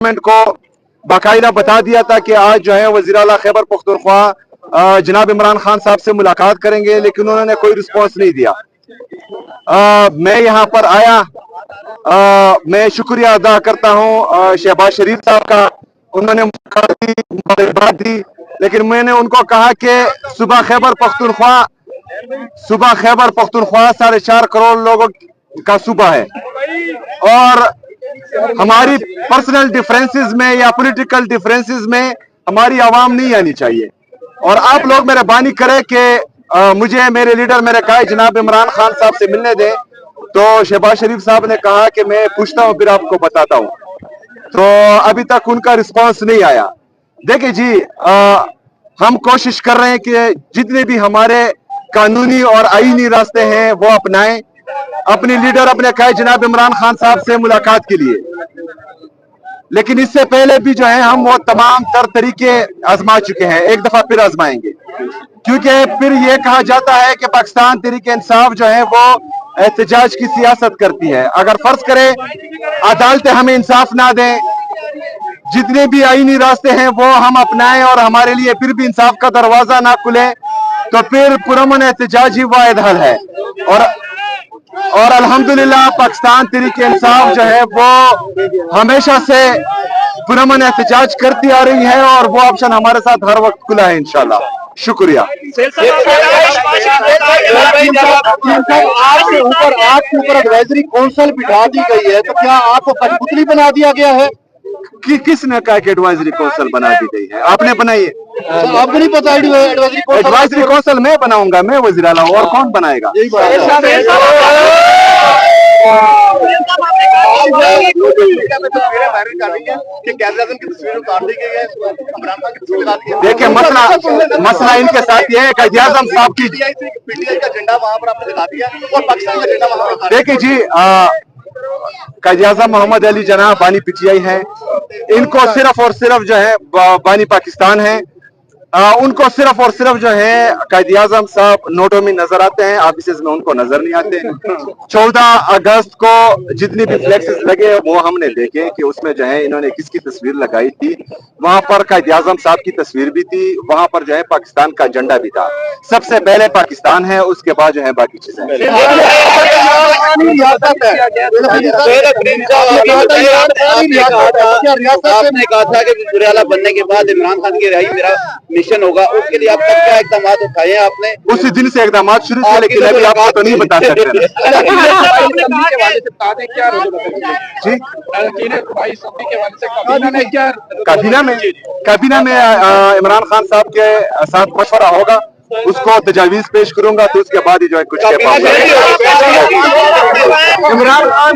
Government को बाकायदा बता दिया था कि आज जो है वज़ीर आला खैबर पख्तूनख्वा जनाब इमरान खान साहब से मुलाकात करेंगे, लेकिन उन्होंने कोई रिस्पॉन्स नहीं दिया। मैं यहाँ पर आया, मैं शुक्रिया अदा करता हूँ शहबाज शरीफ साहब का। उन्होंने मुबारकबाद दी, लेकिन मैंने उनको कहा कि सुबह खैबर पख्तूनख्वा 4.5 करोड़ लोगों का सूबा है और हमारी पर्सनल डिफरेंसेस में या पॉलिटिकल डिफरेंसेस में हमारी आवाम नहीं आनी चाहिए। और आप लोग मेहरबानी करें कि मुझे मेरे लीडर मेरे कायद जनाब इमरान खान साहब से मिलने दें। तो शहबाज शरीफ साहब ने कहा कि मैं पूछता हूं फिर आपको बताता हूं, तो अभी तक उनका रिस्पांस नहीं आया। देखिए जी, हम कोशिश कर रहे हैं कि जितने भी हमारे कानूनी और आईनी रास्ते हैं वो अपनाएं, अपने लीडर अपने कायद जनाब इमरान खान साहब से मुलाकात के लिए। लेकिन इससे पहले भी जो है हम वो तमाम तर तरीके आजमा चुके हैं, एक दफा फिर आजमाएंगे, क्योंकि फिर ये कहा जाता है कि पाकिस्तान तहरीके इंसाफ जो है वो एहतजाज की सियासत करती है। अगर फर्ज करें अदालतें हमें इंसाफ ना दें, जितने भी आईनी रास्ते हैं वो हम अपनाएं और हमारे लिए फिर भी इंसाफ का दरवाजा ना खुले, तो फिर पुरअमन एहतजाज ही वाहिद हल है। और अल्हम्दुलिल्लाह पाकिस्तान तहरीके इंसाफ जो है वो हमेशा से पुरअमन एहतजाज करती आ रही है और वो ऑप्शन हमारे साथ हर वक्त खुला है इंशाल्लाह। शुक्रिया। आपके ऊपर एडवाइजरी काउंसिल बिठा दी गई है, तो क्या आपको कठपुतली बना दिया गया है? किसने कहा कि एडवाइजरी काउंसिल बना दी गई है? आपने बनाई है? आपको नहीं पता एडवाइजरी काउंसिल मैं बनाऊंगा, मैं वज़ीर आला हूं, और कौन बनाएगा? देखिए मसला इनके साथ ये है, कायद-ए-आज़म साहब की पीटीआई का झंडा वहां पर आपने लगा दिया और पाकिस्तान का झंडा वहां पर। देखिए जी, कायद-ए-आज़म मोहम्मद अली जनाह बानी पीटीआई है, इनको सिर्फ और सिर्फ जो है बानी पाकिस्तान है। उनको सिर्फ और सिर्फ जो है कायद-ए-आज़म साहब नोटों में नजर आते हैं, ऑफिसेज में उनको नजर नहीं आते। 14 अगस्त को जितने भी फ्लेक्सेस लगे वो हमने देखे कि उसमें जो है इन्होंने किसकी तस्वीर लगाई थी। वहां पर कायद-ए-आज़म साहब की तस्वीर भी थी, वहां पर जो है पाकिस्तान का झंडा भी था। सबसे पहले पाकिस्तान है, उसके बाद जो है बाकी चीजें। आपने कहा था कि वज़ीर-ए-आला बनने के बाद इमरान खान की रिहाई मेरा मिशन होगा, उसके लिए अब तक क्या इक़दाम उठाए हैं आपने? उसी दिन से इक़दाम शुरू थे, लेकिन अभी आपको तो नहीं बता सकते जी। काबीना में इमरान खान साहब के साथ मशवरा होगा, उसको तजावीज पेश करूंगा, तो उसके बाद ही जो है कुछ इमरान खान